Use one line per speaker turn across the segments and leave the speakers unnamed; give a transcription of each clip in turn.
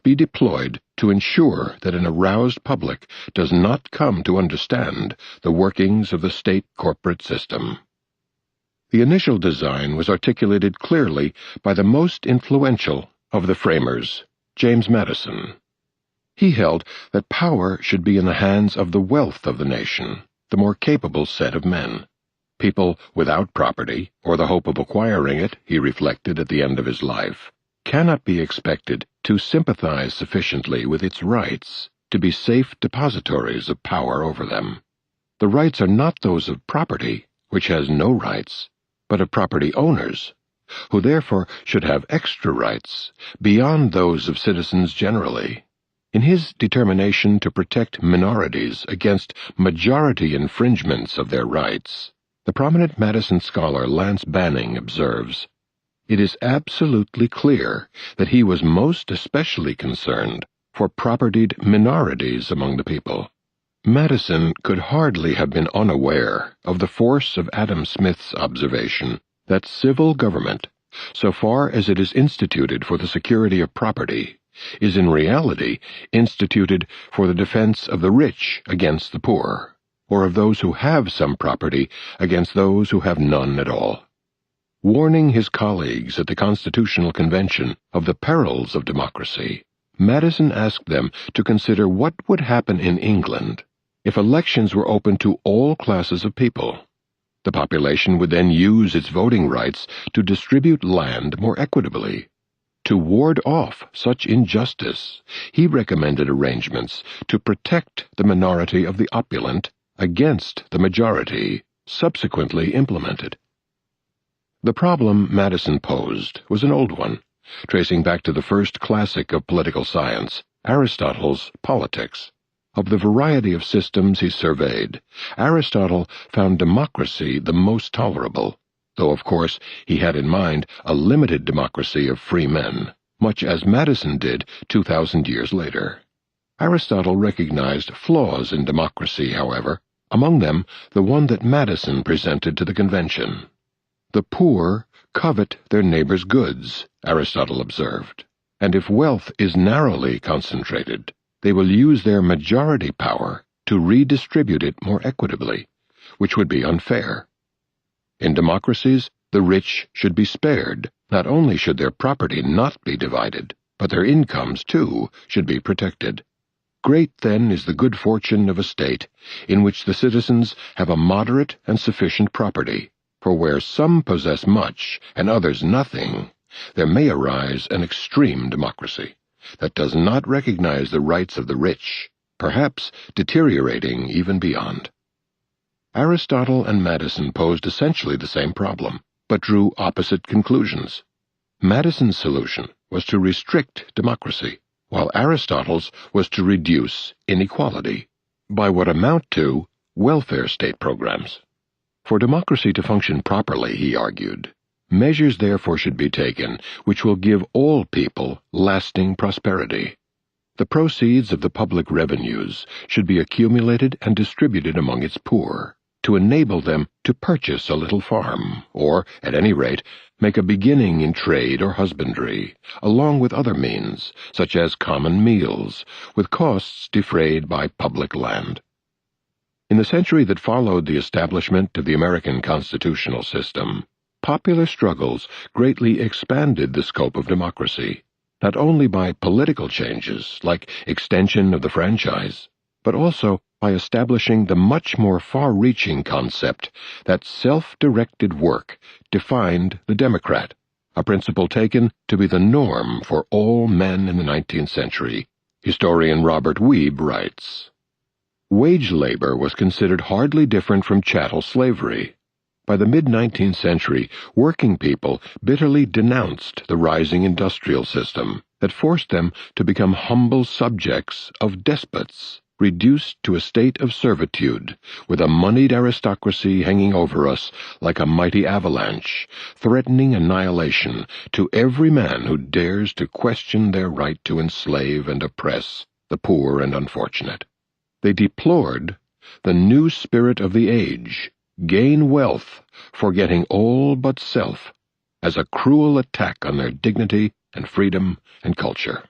be deployed to ensure that an aroused public does not come to understand the workings of the state corporate system. The initial design was articulated clearly by the most influential of the framers, James Madison. He held that power should be in the hands of the wealth of the nation, the more capable set of men. People without property, or the hope of acquiring it, he reflected at the end of his life, cannot be expected to sympathize sufficiently with its rights to be safe depositories of power over them. The rights are not those of property, which has no rights, but of property owners, who therefore should have extra rights beyond those of citizens generally. In his determination to protect minorities against majority infringements of their rights, the prominent Madison scholar Lance Banning observes, "It is absolutely clear that he was most especially concerned for propertied minorities among the people." Madison could hardly have been unaware of the force of Adam Smith's observation that civil government, so far as it is instituted for the security of property, is in reality instituted for the defense of the rich against the poor, or of those who have some property against those who have none at all. Warning his colleagues at the Constitutional Convention of the perils of democracy, Madison asked them to consider what would happen in England if elections were open to all classes of people. The population would then use its voting rights to distribute land more equitably. To ward off such injustice, he recommended arrangements to protect the minority of the opulent against the majority, subsequently implemented. The problem Madison posed was an old one, tracing back to the first classic of political science, Aristotle's Politics. Of the variety of systems he surveyed, Aristotle found democracy the most tolerable, though of course he had in mind a limited democracy of free men, much as Madison did 2,000 years later. Aristotle recognized flaws in democracy, however, among them the one that Madison presented to the convention. "The poor covet their neighbors' goods," Aristotle observed, "and if wealth is narrowly concentrated, they will use their majority power to redistribute it more equitably, which would be unfair. In democracies, the rich should be spared. Not only should their property not be divided, but their incomes, too, should be protected. Great, then, is the good fortune of a state in which the citizens have a moderate and sufficient property, for where some possess much and others nothing, there may arise an extreme democracy that does not recognize the rights of the rich, perhaps deteriorating even beyond." Aristotle and Madison posed essentially the same problem, but drew opposite conclusions. Madison's solution was to restrict democracy, while Aristotle's was to reduce inequality, by what amount to welfare state programs. For democracy to function properly, he argued, measures therefore should be taken which will give all people lasting prosperity. The proceeds of the public revenues should be accumulated and distributed among its poor, to enable them to purchase a little farm, or, at any rate, make a beginning in trade or husbandry, along with other means, such as common meals, with costs defrayed by public land. In the century that followed the establishment of the American constitutional system, popular struggles greatly expanded the scope of democracy, not only by political changes like extension of the franchise, but also by establishing the much more far-reaching concept that self-directed work defined the Democrat, a principle taken to be the norm for all men in the 19th century. Historian Robert Wiebe writes, "Wage labor was considered hardly different from chattel slavery. By the mid-19th century, working people bitterly denounced the rising industrial system that forced them to become humble subjects of despots, reduced to a state of servitude, with a moneyed aristocracy hanging over us like a mighty avalanche, threatening annihilation to every man who dares to question their right to enslave and oppress the poor and unfortunate. They deplored the new spirit of the age, gain wealth, forgetting all but self, as a cruel attack on their dignity and freedom and culture."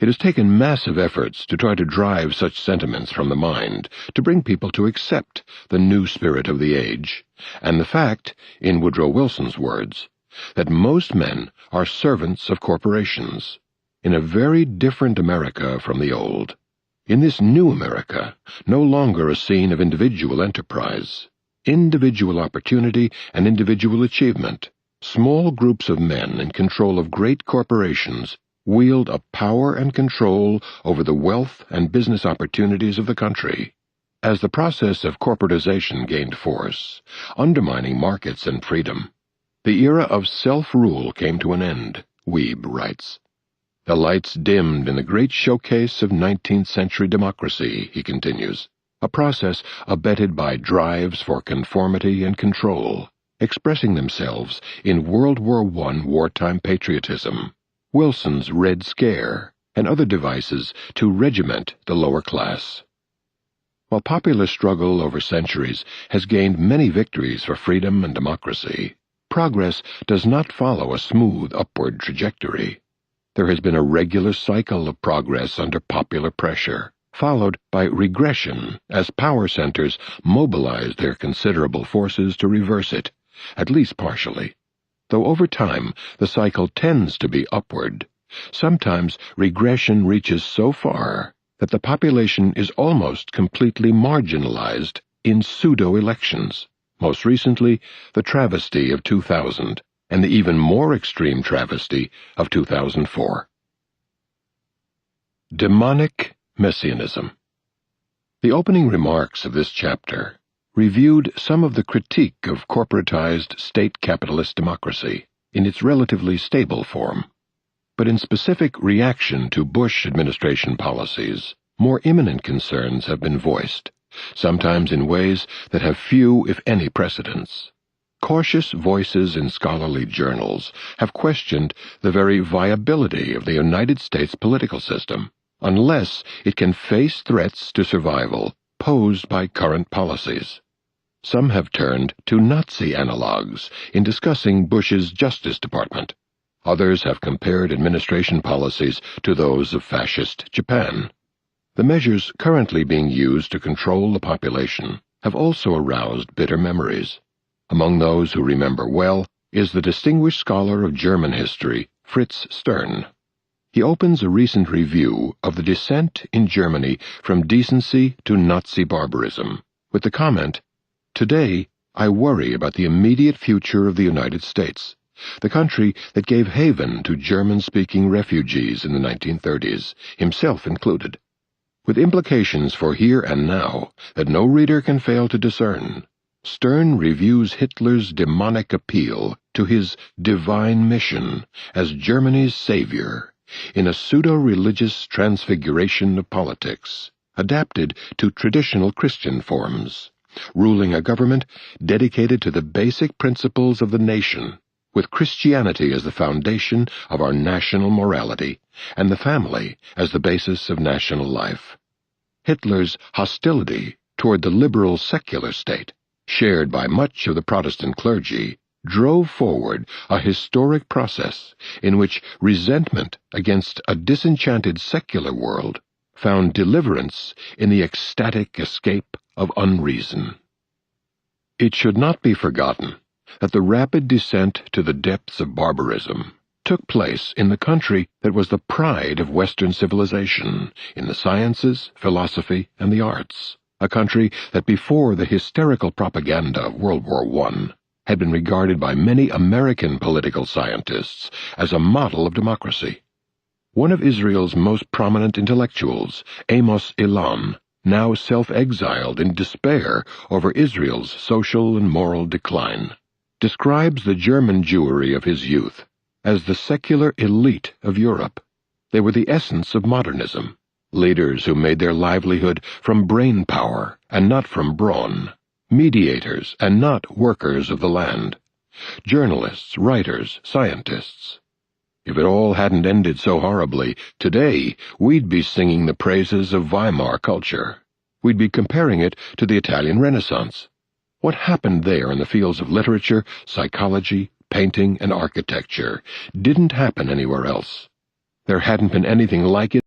It has taken massive efforts to try to drive such sentiments from the mind, to bring people to accept the new spirit of the age, and the fact, in Woodrow Wilson's words, that most men are servants of corporations, in a very different America from the old. In this new America, no longer a scene of individual enterprise, individual opportunity and individual achievement, small groups of men in control of great corporations wield a power and control over the wealth and business opportunities of the country. As the process of corporatization gained force, undermining markets and freedom, the era of self-rule came to an end, Weeb writes. The lights dimmed in the great showcase of 19th-century democracy, he continues, a process abetted by drives for conformity and control, expressing themselves in World War I wartime patriotism, Wilson's Red Scare, and other devices to regiment the lower class. While popular struggle over centuries has gained many victories for freedom and democracy, progress does not follow a smooth upward trajectory. There has been a regular cycle of progress under popular pressure, followed by regression as power centers mobilize their considerable forces to reverse it, at least partially. Though over time the cycle tends to be upward, sometimes regression reaches so far that the population is almost completely marginalized in pseudo-elections, most recently the travesty of 2000, and the even more extreme travesty of 2004. Demonic Messianism. The opening remarks of this chapter reviewed some of the critique of corporatized state capitalist democracy in its relatively stable form. But in specific reaction to Bush administration policies, more imminent concerns have been voiced, sometimes in ways that have few, if any, precedents. Cautious voices in scholarly journals have questioned the very viability of the United States political system, unless it can face threats to survival posed by current policies. Some have turned to Nazi analogues in discussing Bush's Justice Department. Others have compared administration policies to those of fascist Japan. The measures currently being used to control the population have also aroused bitter memories. Among those who remember well is the distinguished scholar of German history, Fritz Stern. He opens a recent review of the descent in Germany from decency to Nazi barbarism with the comment, "Today, I worry about the immediate future of the United States, the country that gave haven to German-speaking refugees in the 1930s, himself included, with implications for here and now that no reader can fail to discern." Stern reviews Hitler's demonic appeal to his divine mission as Germany's savior in a pseudo-religious transfiguration of politics, adapted to traditional Christian forms, ruling a government dedicated to the basic principles of the nation, with Christianity as the foundation of our national morality and the family as the basis of national life. Hitler's hostility toward the liberal secular state, shared by much of the Protestant clergy, drove forward a historic process in which resentment against a disenchanted secular world found deliverance in the ecstatic escape of unreason. It should not be forgotten that the rapid descent to the depths of barbarism took place in the country that was the pride of Western civilization in the sciences, philosophy, and the arts, a country that before the hysterical propaganda of World War I had been regarded by many American political scientists as a model of democracy. One of Israel's most prominent intellectuals, Amos Ilan, now self-exiled in despair over Israel's social and moral decline, describes the German Jewry of his youth as the secular elite of Europe. They were the essence of modernism, leaders who made their livelihood from brain power and not from brawn, mediators and not workers of the land, journalists, writers, scientists. If it all hadn't ended so horribly, today we'd be singing the praises of Weimar culture. We'd be comparing it to the Italian Renaissance. What happened there in the fields of literature, psychology, painting, and architecture didn't happen anywhere else. There hadn't been anything like it